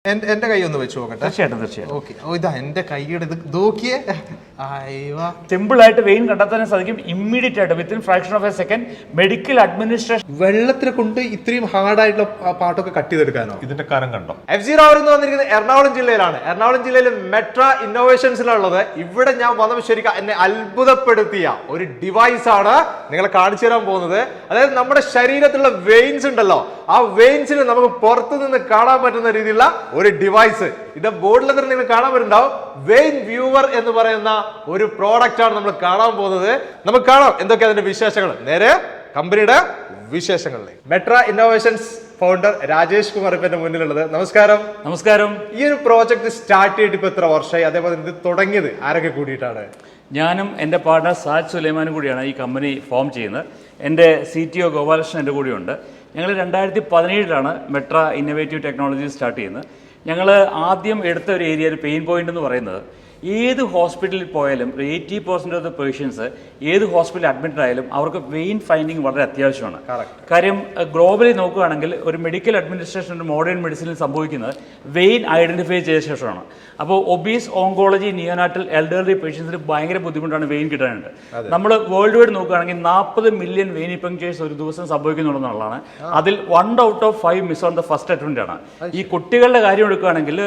എന്റെ കൈ ഒന്ന് വെച്ച് നോക്കട്ടെ. തീർച്ചയായിട്ടും. ഓക്കെ, ഇതാ എന്റെ കൈയുടെ ഇത് നോക്കിയേ. സിമ്പിൾ ആയിട്ട് വെയിൻ കണ്ടെത്താൻ സാധിക്കും. ഇമ്മീഡിയറ്റ് ആയിട്ട് within fraction of A second medical administration. വെള്ളത്തിനെ കൊണ്ട് ഇത്രയും ഹാർഡായിട്ടുള്ള പാട്ടൊക്കെ കട്ട് ചെയ്തെടുക്കാനോ? ഇതിന്റെ കരം കണ്ടോ? F0 എന്ന് വന്നിരിക്കുന്നത് എറണാകുളം ജില്ലയിലാണ്. എറണാകുളം ജില്ലയിൽ മെട്ര ഇന്നോവേഷൻസിലുള്ളത്. ഇവിടെ ഞാൻ വന്നപ്പോൾ ശരിക്കും എന്നെ അത്ഭുതപ്പെടുത്തിയ ഒരു ഡിവൈസ് ആണ് നിങ്ങളെ കാണിച്ചു തരാൻ പോകുന്നത്. അതായത് നമ്മുടെ ശരീരത്തിലുള്ള വെയിൻസ് ഉണ്ടല്ലോ, ആ വെയിൻസിന് നമുക്ക് പുറത്തു നിന്ന് കാണാൻ പറ്റുന്ന രീതിയിലുള്ള ഒരു ഡിവൈസ്. ഇത് ബോർഡിൽ തന്നെ നിങ്ങൾ കാണാൻ പറ്റുന്നുണ്ടാവും. വെയിൻ വ്യൂവർ എന്ന് പറയുന്ന ഒരു പ്രോഡക്റ്റ് ആണ് നമ്മൾ കാണാൻ പോകുന്നത്. നമുക്ക് കാണാം എന്തൊക്കെയാ അതിന്റെ വിശേഷങ്ങൾ. നേരെ കമ്പനിയുടെ വിശേഷങ്ങളിലേക്ക്. മെട്ര ഇന്നോവേഷൻസ് ഫൗണ്ടർ രാജേഷ് കുമാർ ഇപ്പൊ എന്റെ മുന്നിലുള്ളത്. നമസ്കാരം. നമസ്കാരം. ഈ ഒരു പ്രോജക്ട് സ്റ്റാർട്ട് ചെയ്തിട്ട് ഇപ്പൊ എത്ര വർഷമായി? അതേപോലെ ഇത് തുടങ്ങിയത് ആരൊക്കെ കൂടിയിട്ടാണ്? ഞാനും എൻ്റെ പാർട്ണർ സാജ് സുലൈമാനും കൂടിയാണ് ഈ കമ്പനി ഫോം ചെയ്യുന്നത്. എൻ്റെ CTO ഗോപാലകൃഷ്ണൻ എൻ്റെ കൂടെയുണ്ട്. ഞങ്ങൾ 2017 മെട്ര ഇന്നോവേറ്റീവ് ടെക്നോളജി സ്റ്റാർട്ട് ചെയ്യുന്നത്. ഞങ്ങൾ ആദ്യം എടുത്ത ഒരു ഏരിയ, ഒരു പെയിൻ പോയിന്റ് എന്ന് പറയുന്നത്, ഏത് ഹോസ്പിറ്റലിൽ പോയാലും 80% ഓഫ് ദ പേഷ്യൻസ് ഏത് ഹോസ്പിറ്റലിൽ അഡ്മിറ്റ് ആയാലും അവർക്ക് വെയിൻ ഫൈൻഡിങ് വളരെ അത്യാവശ്യമാണ്. കാര്യം ഗ്ലോബലി നോക്കുകയാണെങ്കിൽ ഒരു മെഡിക്കൽ അഡ്മിനിസ്ട്രേഷൻ, ഒരു മോഡേൺ മെഡിസിനിൽ സംഭവിക്കുന്നത് വെയിൻ ഐഡന്റിഫൈ ചെയ്ത ശേഷമാണ്. അപ്പോൾ ഒബീസ്, ഓങ്കോളജി, നിയോനാറ്റൽ, എൽഡർലി പേഷ്യൻസിന് ഭയങ്കര ബുദ്ധിമുട്ടാണ് വെയിൻ കിട്ടാനുണ്ട്. നമ്മൾ വേൾഡ് വൈഡ് നോക്കുകയാണെങ്കിൽ 40 മില്യൺ വെയിൻ പങ്ക്ചേഴ്സ് ഒരു ദിവസം സംഭവിക്കുന്നുള്ളതാണ്. അതിൽ 1 out of 5 miss on the first attempt ആണ്. ഈ കുട്ടികളുടെ കാര്യം എടുക്കുകയാണെങ്കിൽ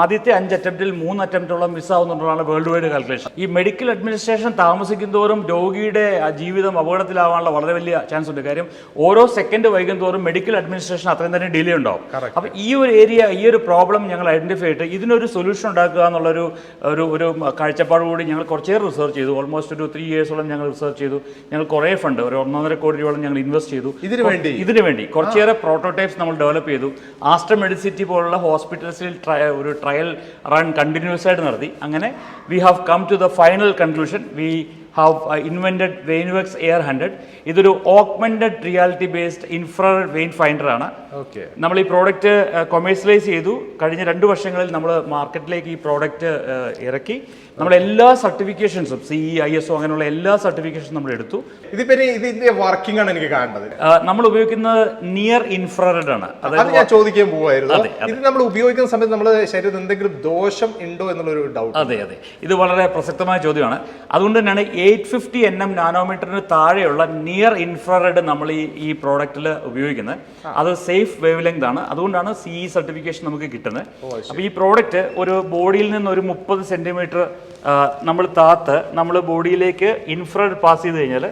ആദ്യത്തെ 5 അറ്റംപ്റ്റിൽ 3 അറ്റംപ്റ്റോളം മിസ് ആവുന്നതാണ് വേൾഡ് വൈഡ് കാൽക്കുലേഷൻ. ഈ മെഡിക്കൽ അഡ്മിനിസ്ട്രേഷൻ താമസിക്കുന്തോറും രോഗിയുടെ ജീവിതം അപകടത്തിലാവാനുള്ള വളരെ വലിയ ചാൻസ് ഉണ്ട്. കാര്യം ഓരോ സെക്കൻഡ് വൈകും തോറും മെഡിക്കൽ അഡ്മിനിസ്ട്രേഷൻ അത്രയും തന്നെ ഡിലേ ഉണ്ടാവും. അപ്പോൾ ഈ ഒരു ഏരിയ, ഈ ഒരു പ്രോബ്ലം ഞങ്ങൾ ഐഡന്റിഫൈ ചെയ്തിട്ട് ഇതിനൊരു സൊല്യൂഷൻ ഉണ്ടാക്കുക എന്നുള്ളൊരു ഒരു കാഴ്ചപ്പാട് കൂടി ഞങ്ങൾ കുറച്ചേറെ റിസർച്ച് ചെയ്തു. ഓൾമോസ്റ്റ് ഒരു 3 yearsോളം ഞങ്ങൾ റിസർച്ച് ചെയ്തു. ഞങ്ങൾ കുറേ ഫണ്ട്, ഒരു 1.5 കോടി രൂപയോളം ഞങ്ങൾ ഇൻവെസ്റ്റ് ചെയ്തു ഇതിനു വേണ്ടി. കുറച്ചേറെ പ്രോട്ടോടൈപ്സ് നമ്മൾ ഡെവലപ്പ് ചെയ്തു. ആസ്റ്റർ മെഡിസിറ്റി പോലുള്ള ഹോസ്പിറ്റൽസിൽ ഒരു ട്രയൽ റൺ കണ്ടിന്യൂസ് ആയിട്ട് നടത്തി. അങ്ങനെ we have come to the final conclusion. We have invented Veinworks Air 100. ഇതൊരു augmented reality based infrared vein finder ആണ്. നമ്മൾ ഈ പ്രോഡക്റ്റ് കൊമേഴ്സ്യലൈസ് ചെയ്തു. കഴിഞ്ഞ 2 വർഷങ്ങളിൽ നമ്മൾ മാർക്കറ്റിലേക്ക് ഈ പ്രോഡക്റ്റ് ഇറക്കി. നമ്മൾ എല്ലാ സർട്ടിഫിക്കേഷൻസും CE, ISO അങ്ങനെയുള്ള എല്ലാ സർട്ടിഫിക്കേഷൻസും നമ്മൾ എടുത്തു. ഇതിന്റെ വർക്കിംഗ് ആണ് എനിക്ക് കാണേണ്ടത്. നമ്മൾ ഉപയോഗിക്കുന്നത് നിയർ ഇൻഫ്രാറെഡ് ആണ്. അതായത് ഞാൻ ചോദിക്കാൻ പോവായിരുന്നു, ഇത് നമ്മൾ ഉപയോഗിക്കുന്ന സമയത്ത് നമ്മുടെ ശരീരത്തിൽ എന്തെങ്കിലും ദോഷം ഉണ്ടോ എന്നുള്ളൊരു ഡൗട്ട്. അതെ, ഇത് വളരെ പ്രസക്തമായ ചോദ്യമാണ്. അതുകൊണ്ട് തന്നെയാണ് 850 nm നാനോമീറ്ററിന് താഴെയുള്ള നിയർ ഇൻഫ്രാറെഡ് നമ്മൾ ഈ പ്രോഡക്റ്റിൽ ഉപയോഗിക്കുന്നത്. അത് സേഫ് വേവ് ലെങ്ത് ആണ്. അതുകൊണ്ടാണ് CE സർട്ടിഫിക്കേഷൻ നമുക്ക് കിട്ടുന്നത്. അപ്പോൾ ഈ പ്രോഡക്റ്റ് ഒരു ബോഡിയിൽ നിന്ന് ഒരു 30 സെന്റിമീറ്റർ നമ്മൾ നമ്മൾ ബോഡിയിലേക്ക് ഇൻഫ്രാറെഡ് പാസ് ചെയ്ത് കഴിഞ്ഞാൽ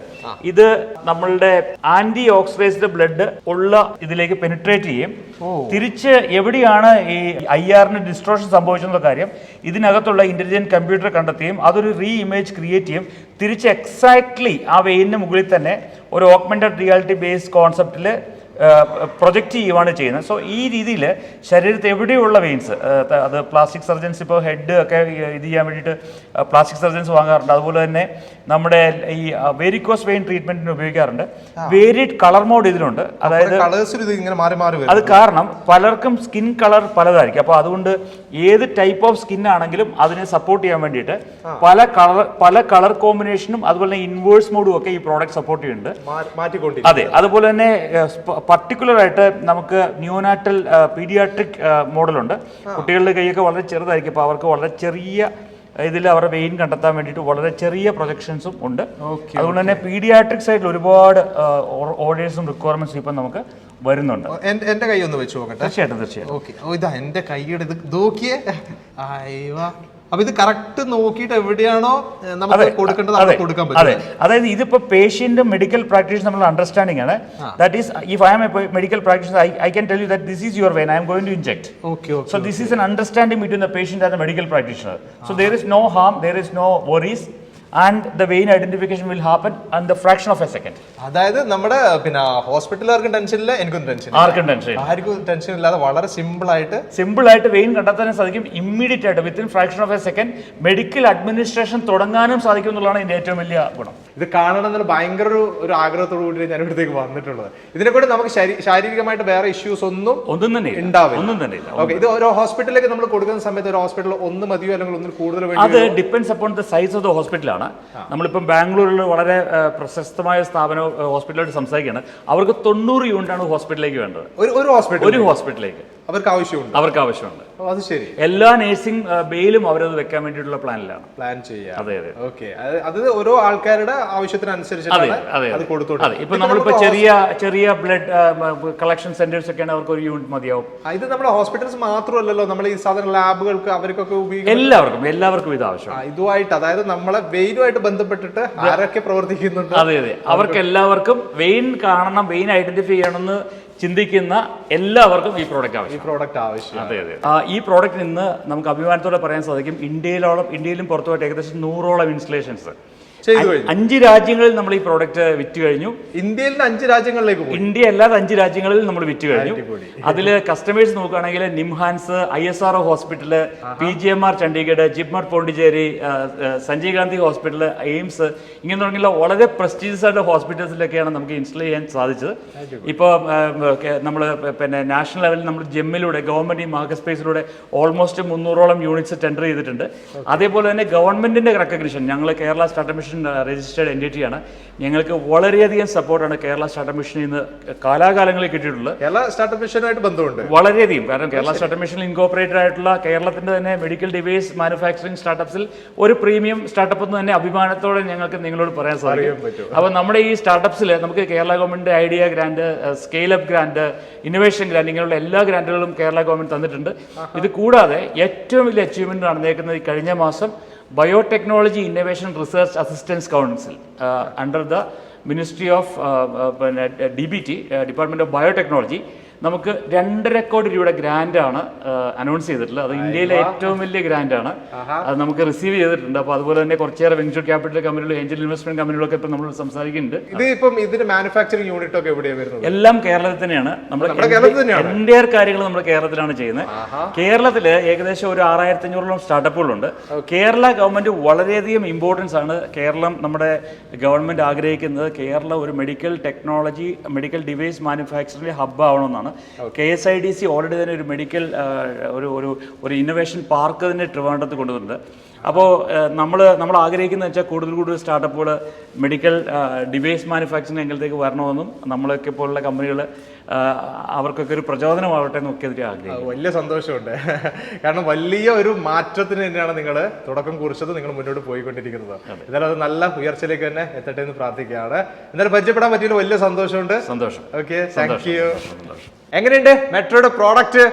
ഇത് നമ്മളുടെ ആന്റി ഓക്സിഡൈസ്ഡ് ബ്ലഡ് ഉള്ള ഇതിലേക്ക് പെനിട്രേറ്റ് ചെയ്യും. തിരിച്ച് എവിടെയാണ് ഈ IRന് ഡിസ്ട്രോഷൻ സംഭവിച്ചെന്നുള്ള കാര്യം ഇതിനകത്തുള്ള ഇന്റലിജന്റ് കമ്പ്യൂട്ടർ കണ്ടെത്തുകയും അതൊരു ഇമേജ് ക്രിയേറ്റ് ചെയ്യും. തിരിച്ച് എക്സാക്ട്ലി ആ വെയിനിന് മുകളിൽ തന്നെ ഒരു ഓഗ്മെന്റഡ് റിയാലിറ്റി ബേസ്ഡ് കോൺസെപ്റ്റിൽ പ്രൊജക്റ്റ് ചെയ്യുകയാണ് ചെയ്യുന്നത്. സോ ഈ രീതിയിൽ ശരീരത്തിൽ എവിടെയുള്ള വെയിൻസ്, അത് പ്ലാസ്റ്റിക് സർജൻസ് ഇപ്പോൾ ഹെഡ് ഒക്കെ ഇത് ചെയ്യാൻ വേണ്ടിയിട്ട് പ്ലാസ്റ്റിക് സർജൻസ് വാങ്ങാറുണ്ട്. അതുപോലെ തന്നെ നമ്മുടെ ഈ വെരിക്കോസ് വെയിൻ ട്രീറ്റ്മെന്റിന് ഉപയോഗിക്കാറുണ്ട്. വേരിയഡ് കളർ മോഡ് ഇതിലുണ്ട്. അതായത് അത് കാരണം പലർക്കും സ്കിൻ കളർ പലതായിരിക്കും. അപ്പോൾ അതുകൊണ്ട് ഏത് ടൈപ്പ് ഓഫ് സ്കിൻ ആണെങ്കിലും അതിനെ സപ്പോർട്ട് ചെയ്യാൻ വേണ്ടിയിട്ട് പല കളർ കോമ്പിനേഷനും അതുപോലെ ഇൻവേഴ്സ് മോഡും ഒക്കെ ഈ പ്രോഡക്റ്റ് സപ്പോർട്ട് ചെയ്യുന്നുണ്ട്. അതെ, അതുപോലെ തന്നെ പർട്ടിക്കുലർ ആയിട്ട് നമുക്ക് ന്യൂനാറ്റൽ പീഡിയാട്രിക് മോഡലുണ്ട്. കുട്ടികളുടെ കൈയൊക്കെ വളരെ ചെറുതായിരിക്കും. അപ്പോൾ അവർക്ക് വളരെ ചെറിയ ഇതിൽ അവരുടെ വെയിൻ കണ്ടെത്താൻ വേണ്ടിയിട്ട് വളരെ ചെറിയ പ്രൊജക്ഷൻസും ഉണ്ട്. അതുകൊണ്ട് തന്നെ പീഡിയാട്രിക് സൈഡിൽ ഒരുപാട് ഓർഡേഴ്സും റിക്വയർമെന്റ്സും ഇപ്പം നമുക്ക് വരുന്നുണ്ട്. എന്റെ കൈ ഒന്ന് വെച്ച് നോക്കട്ടെ. തീർച്ചയായിട്ടും. ഇതാ എന്റെ കൈയുടെ ഇത് നോക്കിയേ. അപ്പൊ ഇത് കറക്റ്റ് നോക്കിയിട്ട് എവിടെയാണോ നമുക്ക് കൊടുക്കേണ്ടത് അവിടെ കൊടുക്കാൻ പറ്റും. അതെ, അതായത് ഇതിപ്പോ പേഷ്യന്റ് മെഡിക്കൽ പ്രാക്ടീഷണർ നമ്മൾ അണ്ടർസ്റ്റാൻഡിംഗ് ആണ്. That is if I am a medical practitioner I can tell you that this is your vein, I am going to inject. So this is an understanding between the patient and the medical practitioner. So there is no harm, there is no worries, and the vein identification will happen in the fraction of a second. അതായത് നമ്മുടെ ഹോസ്പിറ്റലുകാർക്കും tension ഇല്ല, എനിക്കും tension ആർക്കും tension ഇല്ലാതെ വളരെ simple ആയിട്ട് vein കണ്ടെത്താനും സാധിക്കും. ഇമ്മീഡിയറ്റ് ആയിട്ട് within fraction of A second medical administration തുടങ്ങാനും സാധിക്കും എന്നുള്ളതാണ് ഇതിന്റെ ഏറ്റവും വലിയ ഗുണം. ഇത് കാണണം എന്നുള്ള ഭയങ്കര ഒരു ആഗ്രഹത്തോടു കൂടി ഞാൻ ഇവിടത്തേക്ക് വന്നിട്ടുള്ളത്. ഇതിനെ കൂടെ നമുക്ക് ശാരീരികമായിട്ട് വേറെ ഇഷ്യൂസ് ഒന്നും തന്നെ ഉണ്ടാവില്ല. ഓക്കെ, ഇത് ഓരോ ഹോസ്പിറ്റലിലേക്ക് നമ്മൾ കൊടുക്കുന്ന സമയത്ത് ഒരു ഹോസ്പിറ്റൽ ഒന്ന് മതിയോ അല്ലെങ്കിൽ ഒന്നിൽ കൂടുതൽ? അത് depends upon the size of the ഹോസ്പിറ്റലാണ്. നമ്മളിപ്പം ബാംഗ്ലൂരിൽ വളരെ പ്രശസ്തമായ ഹോസ്പിറ്റലായിട്ട് സംസാരിക്കുകയാണ്. അവർക്ക് 90 യൂണിറ്റാണ് ഹോസ്പിറ്റലിലേക്ക് വേണ്ടത്. ഒരു ഹോസ്പിറ്റലിലേക്ക് അവർക്ക് ആവശ്യമുണ്ട്. അത് ശരി. എല്ലാ നഴ്സിംഗ് ബേയിലും അവരത് വെക്കാൻ വേണ്ടിയിട്ടുള്ള പ്ലാനിലാണ്. പ്ലാൻ ചെയ്യാം. അതെ അതെ. ഓക്കെ. അത് ഓരോ ആൾക്കാരുടെ ആവശ്യത്തിനനുസരിച്ചാണ് അത് കൊടുത്തോട്ടെ. ഇപ്പൊ നമ്മളിപ്പോ ചെറിയ ബ്ലഡ് കളക്ഷൻ സെന്റേഴ്സ് ഒക്കെയാണ് അവർക്ക് ഒരു യൂണിറ്റ് മതിയാവും. ഇത് നമ്മുടെ ഹോസ്പിറ്റൽസ് മാത്രമല്ലല്ലോ, നമ്മൾ ഈ സാധാരണ ലാബുകൾക്ക് അവർക്കൊക്കെ ഉപയോഗിക്കും. എല്ലാവർക്കും ഇത് ആവശ്യം. ഇതുമായിട്ട്, അതായത് നമ്മളെ വെയിനുമായിട്ട് ബന്ധപ്പെട്ടിട്ട് ആരൊക്കെ പ്രവർത്തിക്കുന്നുണ്ട്. അതെ അതെ. അവർക്ക് എല്ലാവർക്കും വെയിൻ കാണണം, വെയിൻ ഐഡന്റിഫൈ ചെയ്യണമെന്ന് ചിന്തിക്കുന്ന എല്ലാവർക്കും ഈ പ്രോഡക്റ്റ് ആവശ്യം. അതെ അതെ. ഈ പ്രോഡക്റ്റ് ഇന്ന് നമുക്ക് അഭിമാനത്തോടെ പറയാൻ സാധിക്കും, ഇന്ത്യയിലും പുറത്തുമായിട്ട് ഏകദേശം 100ഓളം ഇൻസ്റ്റലേഷൻസ് 5 രാജ്യങ്ങളിൽ നമ്മൾ ഈ പ്രോഡക്റ്റ് വിറ്റ് കഴിഞ്ഞു. ഇന്ത്യയിൽ 5 രാജ്യങ്ങളിലേക്ക് പോയി. ഇന്ത്യ അല്ലാതെ 5 രാജ്യങ്ങളിൽ നമ്മൾ വിറ്റ് കഴിഞ്ഞു. അതിൽ കസ്റ്റമേഴ്സ് നോക്കുകയാണെങ്കിൽ NIMHANS, ISRO hospital, PGMR Chandigarh, JIPMER Pondicherry, Sanjay Gandhi hospital, AIIMS, ഇങ്ങനെ തുടങ്ങിയുള്ള വളരെ പ്രസ്റ്റീജിയസ് ആയിട്ടുള്ള ഹോസ്പിറ്റൽസിലൊക്കെയാണ് നമുക്ക് ഇൻസ്റ്റോൾ ചെയ്യാൻ സാധിച്ചത്. ഇപ്പോൾ നമ്മൾ നാഷണൽ ലെവലിൽ നമ്മൾ ജെമ്മിലൂടെ ഗവൺമെന്റ് ഈ മാർക്കറ്റ് സ്പേസിലൂടെ ഓൾമോസ്റ്റ് 300ഓളം യൂണിറ്റ്സ് ടെൻഡർ ചെയ്തിട്ടുണ്ട്. അതേപോലെ തന്നെ ഗവൺമെന്റിന്റെ റെക്കഗ്നിഷൻ, ഞങ്ങൾ കേരള സ്റ്റാർട്ടപ്പ് മിഷൻ രജിസ്റ്റേർഡ് എൻറ്റിറ്റിയാണ്. ഞങ്ങൾക്ക് വളരെയധികം സപ്പോർട്ടാണ് കേരള സ്റ്റാർട്ടപ്പ് മിഷനിൽ നിന്ന് കാലാകാലങ്ങളിൽ കിട്ടിയിട്ടുള്ളത്. കേരള സ്റ്റാർട്ടപ്പ് മിഷനുമായിട്ട് ബന്ധമുണ്ട് വളരെയധികം. കാരണം കേരള സ്റ്റാർട്ടപ്പ് മിഷനിൽ ഇൻകോർപ്പറേറ്റഡ് ആയിട്ടുള്ള കേരളത്തിന്റെ തന്നെ മെഡിക്കൽ ഡിവൈസ് മാനുഫാക്ചറിംഗ് സ്റ്റാർട്ടപ്സിൽ ഒരു പ്രീമിയം സ്റ്റാർട്ടപ്പ് എന്ന് തന്നെ അഭിമാനത്തോടെ ഞങ്ങൾക്ക് നിങ്ങളോട് പറയാൻ സാധിക്കും. അപ്പോൾ നമ്മുടെ ഈ സ്റ്റാർട്ടപ്സിൽ നമുക്ക് Kerala government idea grant, scale up grant, innovation grant, ഇങ്ങനെയുള്ള എല്ലാ ഗ്രാന്റുകളും കേരള ഗവൺമെന്റ് തന്നിട്ടുണ്ട്. ഇത് കൂടാതെ ഏറ്റവും വലിയ അച്ചീവ്മെന്റ് നടന്നേക്കുന്നത് ഈ കഴിഞ്ഞ മാസം biotechnology innovation research assistance council under the ministry of DBT, department of biotechnology, നമുക്ക് 2.5 കോടി രൂപയുടെ ഗ്രാൻഡാണ് അനൗൺസ് ചെയ്തിട്ടുള്ളത്. അത് ഇന്ത്യയിലെ ഏറ്റവും വലിയ ഗ്രാൻഡാണ്. അത് നമുക്ക് റിസീവ് ചെയ്തിട്ടുണ്ട്. അപ്പോൾ അതുപോലെ തന്നെ കുറച്ചേറെ വെഞ്ചർ ക്യാപിറ്റൽ കമ്പനികളും ഏഞ്ചൽ ഇൻവെസ്റ്റ്മെന്റ് കമ്പനികളൊക്കെ ഇപ്പം നമ്മൾ സംസാരിക്കുന്നുണ്ട്. ഇതിന്റെ മാനുഫാക്ചറിംഗ് യൂണിറ്റ് ഒക്കെ എവിടെയാണ് വരുന്നത്? എല്ലാം കേരളത്തിൽ തന്നെയാണ്. എൻ്റെ കാര്യങ്ങൾ നമ്മൾ കേരളത്തിലാണ് ചെയ്യുന്നത്. കേരളത്തിൽ ഏകദേശം ഒരു 6500ഓളം സ്റ്റാർട്ടപ്പുകളുണ്ട്. കേരള ഗവൺമെന്റ് വളരെയധികം ഇമ്പോർട്ടൻസ് ആണ് നമ്മുടെ ഗവൺമെന്റ് ആഗ്രഹിക്കുന്നത്. കേരളം ഒരു medical technology, medical device manufacturing hub ആവണമെന്നാണ്. KSIDC ഓൾറെഡി തന്നെ ഒരു മെഡിക്കൽ ഒരു ഇന്നോവേഷൻ പാർക്ക് തന്നെ ട്രിവാൻഡ്രത്ത് കൊണ്ടുവന്നിട്ടുണ്ട്. അപ്പോൾ നമ്മൾ ആഗ്രഹിക്കുന്നത് വെച്ചാൽ കൂടുതൽ സ്റ്റാർട്ടപ്പുകൾ മെഡിക്കൽ ഡിവൈസ് മാനുഫാക്ചറിംഗ് രംഗത്തേക്ക് വരണമെന്നും നമ്മളൊക്കെ പോലുള്ള കമ്പനികൾ അവർക്കൊക്കെ ഒരു പ്രചോദനമാവട്ടെ എന്നൊക്കെ അതിൽ ആഗ്രഹിക്കും. വലിയ സന്തോഷമുണ്ട്. കാരണം വലിയ ഒരു മാറ്റത്തിന് തന്നെയാണ് നിങ്ങൾ തുടക്കം കുറിച്ചത്, നിങ്ങൾ മുന്നോട്ട് പോയിക്കൊണ്ടിരിക്കുന്നത്. എന്നാലും അത് നല്ല ഉയർച്ചയിലേക്ക് തന്നെ എത്തട്ടെ എന്ന് പ്രാർത്ഥിക്കുകയാണ്. എന്തായാലും പരിചയപ്പെടാൻ പറ്റിയതിൽ വലിയ സന്തോഷമുണ്ട്. Okay, thank you. എങ്ങനെയുണ്ട് മെട്രോയുടെ പ്രോഡക്റ്റ്?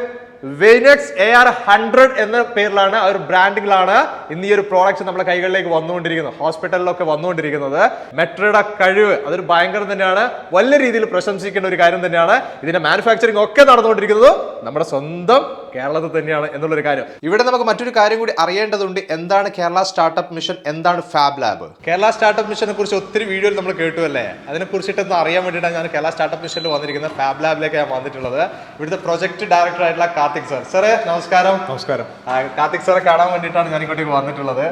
വെയ്നെക്സ് AR100 എന്ന പേരിലാണ്, ആ ഒരു ബ്രാൻഡിങ്ങിലാണ് ഇന്ന് ഈ ഒരു പ്രോഡക്റ്റ് നമ്മുടെ കൈകളിലേക്ക് വന്നുകൊണ്ടിരിക്കുന്നത്, ഹോസ്പിറ്റലിലൊക്കെ വന്നുകൊണ്ടിരിക്കുന്നത്. മെട്രോയുടെ കഴിവ് അതൊരു ഭയങ്കരം തന്നെയാണ്, വലിയ രീതിയിൽ പ്രശംസിക്കേണ്ട ഒരു കാര്യം തന്നെയാണ്. ഇതിന്റെ മാനുഫാക്ചറിങ് ഒക്കെ നടന്നുകൊണ്ടിരിക്കുന്നത് നമ്മുടെ സ്വന്തം കേരളത്തിൽ തന്നെയാണ് എന്നുള്ളൊരു കാര്യം. ഇവിടെ നമുക്ക് മറ്റൊരു കാര്യം കൂടി അറിയേണ്ടതുണ്ട്. എന്താണ് കേരള സ്റ്റാർട്ടപ്പ് മിഷൻ, എന്താണ് ഫാബ് ലാബ്? കേരള സ്റ്റാർട്ടപ്പ് മിഷനെ കുറിച്ച് ഒത്തിരി വീഡിയോയിൽ നമ്മൾ കേട്ടു അല്ലേ? അതിനെ കുറിച്ചിട്ടൊന്ന് അറിയാൻ വേണ്ടിയിട്ടാണ് ഞാൻ കേരള സ്റ്റാർട്ടപ്പ് മിഷനിൽ വന്നിരിക്കുന്നത്. ഫാബ് ലാബിലേക്ക് ഞാൻ വന്നിട്ടുള്ളത്. ഇവിടുത്തെ പ്രൊജക്ട് ഡയറക്ടർ ആയിട്ടുള്ള കാർത്തിക് സാർ. സാറേ നമസ്കാരം. നമസ്കാരം. കാർത്തിക് സാറെ കാണാൻ വേണ്ടിയിട്ടാണ് ഞാൻ ഇങ്ങോട്ടേക്ക് വന്നിട്ടുള്ളത്.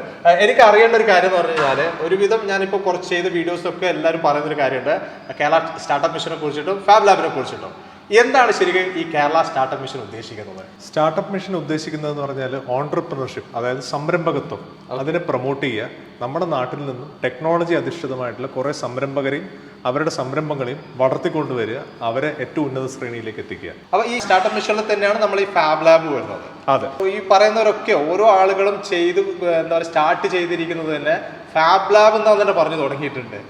എനിക്ക് അറിയേണ്ട ഒരു കാര്യം എന്ന് പറഞ്ഞു കഴിഞ്ഞാൽ, ഒരുവിധം ഞാനിപ്പോൾ കുറച്ച് ചെയ്ത വീഡിയോസൊക്കെ എല്ലാവരും പറയുന്നൊരു കാര്യമുണ്ട് കേരള സ്റ്റാർട്ടപ്പ് മിഷനെ കുറിച്ചിട്ടും ഫാബ് ലാബിനെ കുറിച്ചിട്ടും. എന്താണ് ശരിക്കും ഈ കേരള സ്റ്റാർട്ടപ്പ് മിഷൻ ഉദ്ദേശിക്കുന്നത്? സ്റ്റാർട്ടപ്പ് മിഷൻ ഉദ്ദേശിക്കുന്നതെന്ന് പറഞ്ഞാൽ ഓൺട്രപ്രണർഷിപ്പ്, അതായത് സംരംഭകത്വം, അതിനെ പ്രൊമോട്ട് ചെയ്യുക. നമ്മുടെ നാട്ടിൽ നിന്നും ടെക്നോളജി അധിഷ്ഠിതമായിട്ടുള്ള കുറേ സംരംഭകരെയും അവരുടെ സംരംഭങ്ങളെയും വളർത്തിക്കൊണ്ടുവരിക, അവരെ ഏറ്റവും ഉന്നത ശ്രേണിയിലേക്ക് എത്തിക്കുക. അപ്പോൾ ഈ സ്റ്റാർട്ടപ്പ് മിഷനിൽ തന്നെയാണ് നമ്മൾ ഈ ഫാബ് ലാബ് വരുന്നത്. അതെ. ഈ പറയുന്നവരൊക്കെ ഓരോ ആളുകളും സ്റ്റാർട്ട് ചെയ്തിരിക്കുന്നത് തന്നെ ഫാബ് ലാബ് എന്താ തന്നെ പറഞ്ഞു തുടങ്ങിയിട്ടുണ്ട്.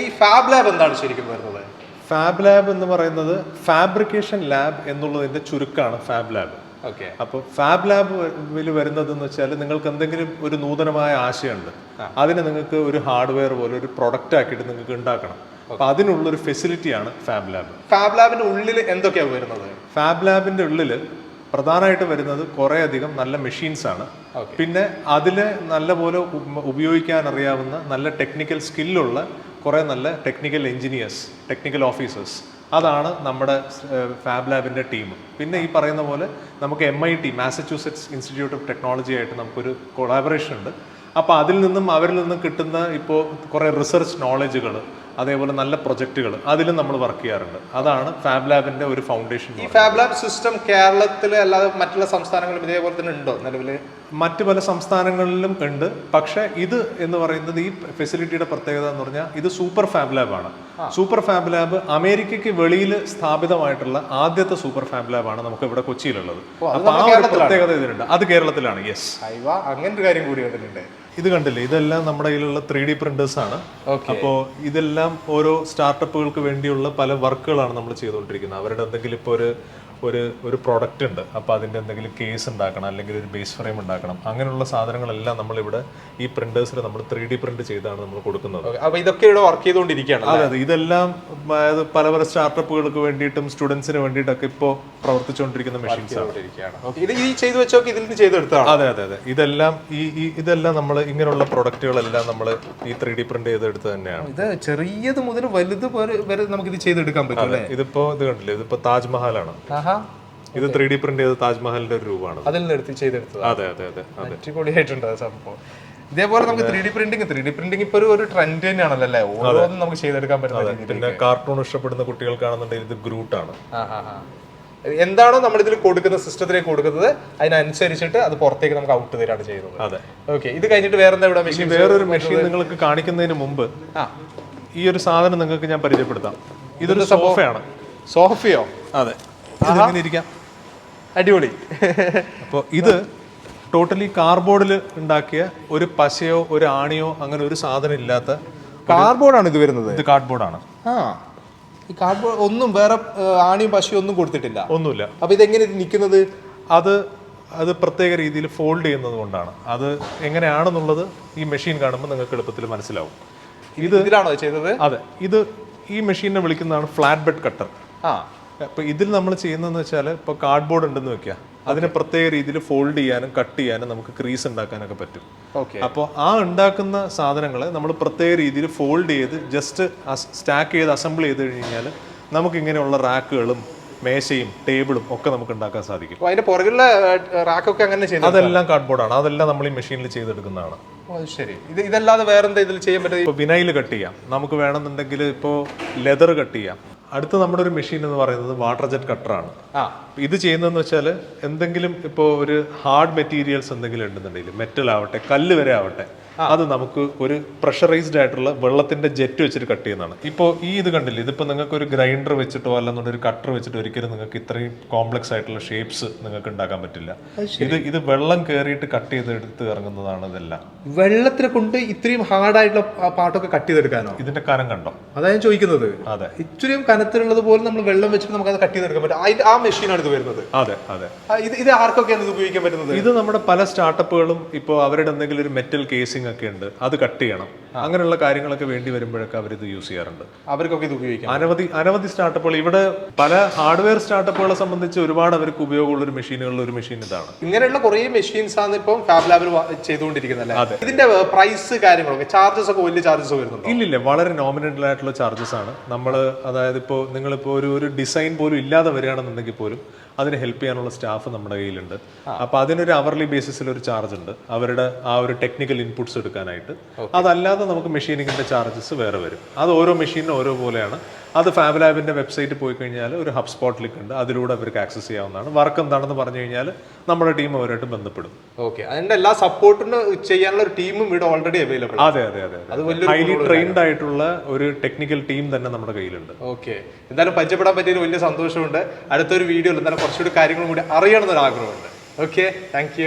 ഈ ഫാബ് ലാബ് എന്താണ് ശരിക്കും വരുന്നത്? ഫാബ് ലാബ് എന്ന് പറയുന്നത് ഫാബ്രിക്കേഷൻ ലാബ് എന്നുള്ളതിന്റെ ചുരുക്കമാണ് ഫാബ് ലാബ്. ഓക്കെ. അപ്പോൾ ഫാബ് ലാബിൽ വരുന്നത് എന്ന് വെച്ചാൽ നിങ്ങൾക്ക് എന്തെങ്കിലും ഒരു നൂതനമായ ആശയമുണ്ട്, അതിനെ നിങ്ങൾക്ക് ഒരു ഹാർഡ്വെയർ പോലെ ഒരു പ്രൊഡക്റ്റ് ആക്കിയിട്ട് നിങ്ങൾക്ക് ഉണ്ടാക്കണം. അപ്പൊ അതിനുള്ളൊരു ഫെസിലിറ്റിയാണ് ഫാബ് ലാബ്. ഫാബ് ലാബിന്റെ ഉള്ളിൽ എന്തൊക്കെയാണ് വരുന്നത്? ഫാബ് ലാബിന്റെ ഉള്ളിൽ പ്രധാനമായിട്ട് വരുന്നത് കുറേ അധികം നല്ല മെഷീൻസ് ആണ്. പിന്നെ അതിൽ നല്ലപോലെ ഉപയോഗിക്കാൻ അറിയാവുന്ന നല്ല ടെക്നിക്കൽ സ്കില്ലുള്ള കുറേ നല്ല ടെക്നിക്കൽ എഞ്ചിനീയേഴ്സ്, ടെക്നിക്കൽ ഓഫീസേഴ്സ്, അതാണ് നമ്മുടെ ഫാബ് ലാബിൻ്റെ ടീം. പിന്നെ ഈ പറയുന്ന പോലെ നമുക്ക് MIT, Massachusetts institute of technology ആയിട്ട് നമുക്കൊരു കൊളാബറേഷൻ ഉണ്ട്. അപ്പോൾ അവരിൽ നിന്നും കിട്ടുന്ന ഇപ്പോൾ കുറേ റിസർച്ച് നോളജുകൾ, അതേപോലെ നല്ല പ്രൊജക്റ്റുകൾ അതിലും നമ്മൾ വർക്ക് ചെയ്യാറുണ്ട്. അതാണ് ഫാബ് ലാബിന്റെ ഒരു ഫൗണ്ടേഷൻ. ഈ ഫാബ് ലാബ് സിസ്റ്റം കേരളത്തിൽ അല്ലാതെ മറ്റുള്ള സംസ്ഥാനങ്ങളിലും ഇതേപോലെ തന്നെ ഉണ്ടോ നിലവിൽ? മറ്റു പല സംസ്ഥാനങ്ങളിലും ഉണ്ട്. പക്ഷേ ഇത് എന്ന് പറയുന്നത് ഈ ഫെസിലിറ്റിയുടെ പ്രത്യേകത എന്ന് പറഞ്ഞാൽ ഇത് സൂപ്പർ ഫാബ് ലാബാണ്. സൂപ്പർ ഫാബ് ലാബ് അമേരിക്കയ്ക്ക് വെളിയിൽ സ്ഥാപിതമായിട്ടുള്ള ആദ്യത്തെ സൂപ്പർ ഫാബ് ലാബാണ് നമുക്ക് ഇവിടെ കൊച്ചിയിലുള്ളത്. അപ്പൊ ആ ഒരു പ്രത്യേകത ഇതിനുണ്ട്. അത് കേരളത്തിലാണ്. യെസ്, അങ്ങനെ ഒരു കാര്യം കൂടി കണ്ടിട്ടുണ്ട്. ഇത് കണ്ടില്ലേ, ഇതെല്ലാം നമ്മുടെ കയ്യിലുള്ള 3D പ്രിന്റേഴ്സ് ആണ്. അപ്പോൾ ഇതെല്ലാം ഓരോ സ്റ്റാർട്ടപ്പുകൾക്ക് വേണ്ടിയുള്ള പല വർക്കുകളാണ് നമ്മൾ ചെയ്തുകൊണ്ടിരിക്കുന്നത്. അവരുടെ എന്തെങ്കിലും ഇപ്പോൾ ഒരു പ്രോഡക്റ്റ് ഉണ്ട്, അപ്പോൾ അതിൻ്റെ എന്തെങ്കിലും കേസ് ഉണ്ടാക്കണം, അല്ലെങ്കിൽ ഒരു ബേസ് ഫ്രെയിം ഉണ്ടാക്കണം, അങ്ങനെയുള്ള സാധനങ്ങളെല്ലാം നമ്മളിവിടെ ഈ പ്രിന്റേഴ്സിൽ നമ്മൾ 3D പ്രിന്റ് ചെയ്താണ് നമ്മൾ കൊടുക്കുന്നത്. അപ്പോൾ ഇതൊക്കെ ഇവിടെ വർക്ക് ചെയ്തുകൊണ്ടിരിക്കുകയാണ്. അതെ, ഇതെല്ലാം പല പല സ്റ്റാർട്ടപ്പുകൾക്ക് വേണ്ടിയിട്ടും സ്റ്റുഡൻസിന് വേണ്ടിയിട്ടൊക്കെ ഇപ്പോൾ പ്രവർത്തിച്ചുകൊണ്ടിരിക്കുന്ന മെഷീൻസ് ആണ്. ഇത് ഈ ചെയ്തു വെച്ചോക്കെ ഇതിൽ നിന്ന് ചെയ്തെടുത്താണ്. അതെ അതെ അതെ, ഇതെല്ലാം നമ്മൾ ഇങ്ങനെയുള്ള പ്രൊഡക്റ്റുകളെല്ലാം നമ്മൾ ഈ 3D പ്രിന്റ് ചെയ്തെടുത്ത് തന്നെയാണ്. ഇത് ചെറിയത് മുതൽ വലുത് വരെ നമുക്ക് ഇത് ചെയ്തെടുക്കാൻ പറ്റും. ഇതിപ്പോ ഇത് കണ്ടില്ലേ, ഇതിപ്പോ താജ്മഹലാണ്. ഇത് 3D പ്രിന്റ് ചെയ്ത താജ്മഹലിന്റെ ഒരു രൂപമാണ്. അതിൽ നിന്ന് എടുത്ത് ചെയ്തെടുത്തത്. അതെ അതെ അതെ, അടിപൊളിയായിട്ടുണ്ട് സംഭവം. ഇതേപോലെ നമുക്ക് 3D പ്രിന്റിംഗ് ഇപ്പൊ ഒരു ട്രെൻഡ് തന്നെയാണല്ലോ അല്ലേ? ഓരോന്നും നമുക്ക് ചെയ്തെടുക്കാൻ പറ്റുന്നത്. പിന്നെ കാർട്ടൂൺ ഇഷ്ടപ്പെടുന്ന കുട്ടികൾക്കാണെന്നുണ്ടെങ്കിൽ ഇത് ഗ്രൂട്ട് ആണ്. എന്താണോ നമ്മൾ ഇതിൽ കൊടുക്കുന്ന സിസ്റ്റത്തിലേക്ക് കൊടുക്കുന്നത് അതിനനുസരിച്ചിട്ട് അത് പുറത്തേക്ക് നമുക്ക് ഔട്ട് തരാണ് ചെയ്യുന്നത്. അതെ, ഓക്കെ. ഇത് കഴിഞ്ഞിട്ട് വേറെന്താ ഇവിടെ മെഷീൻ? വേറൊരു മെഷീൻ നിങ്ങൾക്ക് കാണിക്കുന്നതിന് മുമ്പ് ഈ ഒരു സാധനം നിങ്ങൾക്ക് ഞാൻ പരിചയപ്പെടുത്താം. ഇതൊരു സോഫയാണ്. സോഫയോ? അതെ, ഇതിങ്ങനെ ഇരിക്കാം. അടിപൊളി. അപ്പോൾ ഇത് ടോട്ടലി കാർഡ്ബോർഡിൽ ഉണ്ടാക്കിയ ഒരു പശയോ ഒരു ആണിയോ അങ്ങനെ ഒരു സാധനം ഇല്ലാത്ത കാർഡ്ബോർഡാണ് ഇത് വരുന്നത്. ഇത് കാർഡ്ബോർഡാണ്. ഈ കാർഡ്ബോർഡ് ഒന്നും വേറെ ആണിയും പശയും ഒന്നും കൊടുത്തിട്ടില്ല, ഒന്നുമില്ല. അപ്പൊ ഇതെങ്ങനെ നിൽക്കുന്നത്? അത് പ്രത്യേക രീതിയിൽ ഫോൾഡ് ചെയ്യുന്നത് കൊണ്ടാണ്. അത് എങ്ങനെയാണെന്നുള്ളത് ഈ മെഷീൻ കാണുമ്പോൾ നിങ്ങൾക്ക് എളുപ്പത്തിൽ മനസ്സിലാവും. ഇതിലാണോ ചെയ്തത്? അതെ, ഈ മെഷീനെ വിളിക്കുന്നതാണ് ഫ്ലാറ്റ് ബെഡ് കട്ടർ. അപ്പൊ ഇതിൽ നമ്മൾ ചെയ്യുന്നതെന്ന് വെച്ചാൽ ഇപ്പോൾ കാർഡ്ബോർഡ് ഉണ്ടെന്ന് വെക്കുക, അതിനെ പ്രത്യേക രീതിയിൽ ഫോൾഡ് ചെയ്യാനും കട്ട് ചെയ്യാനും നമുക്ക് ക്രീസ് ഉണ്ടാക്കാനൊക്കെ പറ്റും. അപ്പോൾ ആ ഉണ്ടാക്കുന്ന സാധനങ്ങളെ നമ്മൾ പ്രത്യേക രീതിയിൽ ഫോൾഡ് ചെയ്ത് ജസ്റ്റ് സ്റ്റാക്ക് ചെയ്ത് അസംബിൾ ചെയ്ത് കഴിഞ്ഞാൽ നമുക്ക് ഇങ്ങനെയുള്ള റാക്കുകളും മേശയും ടേബിളും ഒക്കെ നമുക്ക് ഉണ്ടാക്കാൻ സാധിക്കും. അതിന്റെ പുറകിലുള്ള റാക്കൊക്കെ അങ്ങനെ ചെയ്യുന്നത് അതെല്ലാം കാർഡ്ബോർഡാണ്. അതെല്ലാം നമ്മൾ ഈ മെഷീനിൽ ചെയ്തെടുക്കുന്നതാണ്. ശരി. ഇതല്ലാതെ വേറെന്താ ഇതിൽ ചെയ്യാൻ പറ്റും? ഇപ്പോൾ വിനൈൽ കട്ട് ചെയ്യാം, നമുക്ക് വേണമെന്നുണ്ടെങ്കിൽ ഇപ്പോൾ ലെതർ കട്ട് ചെയ്യാം. അടുത്ത നമ്മുടെ ഒരു മെഷീൻ എന്ന് പറയുന്നത് വാട്ടർ ജെറ്റ് കട്ടറാണ്. ഇത് ചെയ്യുന്നതെന്ന് വെച്ചാൽ എന്തെങ്കിലും ഇപ്പോൾ ഒരു ഹാർഡ് മെറ്റീരിയൽസ് എന്തെങ്കിലും ഉണ്ടെന്നുണ്ടെങ്കിൽ മെറ്റൽ ആവട്ടെ കല്ല് വരെ ആവട്ടെ, അത് നമുക്ക് ഒരു പ്രഷറൈസ്ഡ് ആയിട്ടുള്ള വെള്ളത്തിന്റെ ജെറ്റ് വെച്ചിട്ട് കട്ട് ചെയ്യുന്നതാണ്. ഇപ്പോൾ ഇത് കണ്ടില്ലേ, ഇതിപ്പോൾ നിങ്ങൾക്ക് ഒരു ഗ്രൈൻഡർ വെച്ചിട്ടോ അല്ലെന്നുണ്ടെങ്കിൽ ഒരു കട്ടർ വെച്ചിട്ടോ ഒരിക്കലും നിങ്ങൾക്ക് ഇത്രയും കോംപ്ലക്സ് ആയിട്ടുള്ള ഷേപ്സ് നിങ്ങൾക്ക് ഉണ്ടാക്കാൻ പറ്റില്ല. ഇത് വെള്ളം കയറിയിട്ട് കട്ട് ചെയ്തെടുത്ത് ഇറങ്ങുന്നതാണ്. ഇതെല്ലാം വെള്ളത്തിനെ കൊണ്ട് ഇത്രയും ഹാർഡായിട്ടുള്ള പാട്ടൊക്കെ കട്ട് ചെയ്തെടുക്കാനോ? ഇതിന്റെ കനം കണ്ടോ? അതാ ഞാൻ ചോദിക്കുന്നത്. അതെ, ഇത്രയും കനത്തിലുള്ളത് പോലെ നമ്മൾ വെള്ളം വെച്ചിട്ട് നമുക്ക് അത് കട്ട് ചെയ്തെടുക്കാൻ പറ്റും. ആ മെഷീനാണ് ഇത് വരുന്നത്. അതെ അതെ. ഇത് ആർക്കൊക്കെയാണ് ഇത് ഉപയോഗിക്കാൻ പറ്റുന്നത്? ഇത് നമ്മുടെ പല സ്റ്റാർട്ടപ്പുകളും ഇപ്പോൾ അവരുടെ എന്തെങ്കിലും ഒരു മെറ്റൽ കേസിംഗ് ഒക്കെ ഉണ്ട്, അത് കട്ട് ചെയ്യണം, അങ്ങനെയുള്ള കാര്യങ്ങളൊക്കെ വേണ്ടി വരുമ്പോഴൊക്കെ അവർ ഇത് യൂസ് ചെയ്യാറുണ്ട്. അവർക്കൊക്കെ ഇത് ഉപയോഗിക്കാം. അനവധി സ്റ്റാർട്ടപ്പുകൾ ഇവിടെ പല ഹാർഡ്വെയർ സ്റ്റാർട്ടപ്പുകളെ സംബന്ധിച്ച് ഒരുപാട് അവർക്ക് ഉപയോഗമുള്ള ഒരു മെഷീനുകളിൽ ഒരു മെഷീൻ ഇതാണ്. ഇങ്ങനെയുള്ള കുറേ മെഷീൻസ് ആണ് ഇപ്പം ഫാബ് ലാബിൽ ചെയ്തുകൊണ്ടിരിക്കുന്നത്. ഇതിന്റെ പ്രൈസ് കാര്യങ്ങളൊക്കെ ചാർജസ് ഒക്കെ വലിയ ചാർജസ് വരുന്നുണ്ട്? ഇല്ലില്ല, വളരെ നോമിനൽ ആയിട്ടുള്ള ചാർജസ് ആണ്. നമ്മൾ അതായത് ഇപ്പോൾ നിങ്ങളിപ്പോൾ ഒരു ഡിസൈൻ പോലും ഇല്ലാതെ വരികയാണെന്നുണ്ടെങ്കിൽ പോലും അതിന് ഹെൽപ്പ് ചെയ്യാനുള്ള സ്റ്റാഫ് നമ്മുടെ കയ്യിലുണ്ട്. അപ്പോൾ അതിനൊരു അവർലി ബേസിസിൽ ഒരു ചാർജ് ഉണ്ട് അവരുടെ ആ ഒരു ടെക്നിക്കൽ ഇൻപുട്സ് എടുക്കാനായിട്ട്. അതല്ലാതെ നമുക്ക് മെഷീനിങ്ങിന്റെ ചാർജസ് വേറെ വരും. അത് ഓരോ മെഷീനും ഓരോ പോലെയാണ്. അത് ഫാബ് ലാബിന്റെ വെബ്സൈറ്റിൽ പോയി കഴിഞ്ഞാൽ ഒരു ഹബ് സ്പോട്ട് ലിങ്ക് ഉണ്ട്, അതിലൂടെ അവർക്ക് ആക്സസ് ചെയ്യാവുന്നതാണ്. വർക്ക് എന്താണെന്ന് പറഞ്ഞു കഴിഞ്ഞാൽ നമ്മുടെ ടീം അവരായിട്ട് ബന്ധപ്പെടും. ഓക്കെ, അതിന്റെ എല്ലാ സപ്പോർട്ടിന് ചെയ്യാനുള്ള ഒരു ടീമും ഇവിടെ ഓൾറെഡി അവൈലബിൾ. അതെ അതെ അതെ, ഹൈലി ട്രെയിൻഡ് ആയിട്ടുള്ള ഒരു ടെക്നിക്കൽ ടീം തന്നെ നമ്മുടെ കയ്യിലുണ്ട്. ഓക്കെ, എന്തായാലും പരിചയപ്പെടാൻ പറ്റിയൊരു വലിയ സന്തോഷമുണ്ട്. അടുത്തൊരു വീഡിയോയിൽ എന്തായാലും കുറച്ചുകൂടി കാര്യങ്ങളും കൂടി അറിയണമെന്നൊരു ആഗ്രഹമുണ്ട്. Okay, thank you.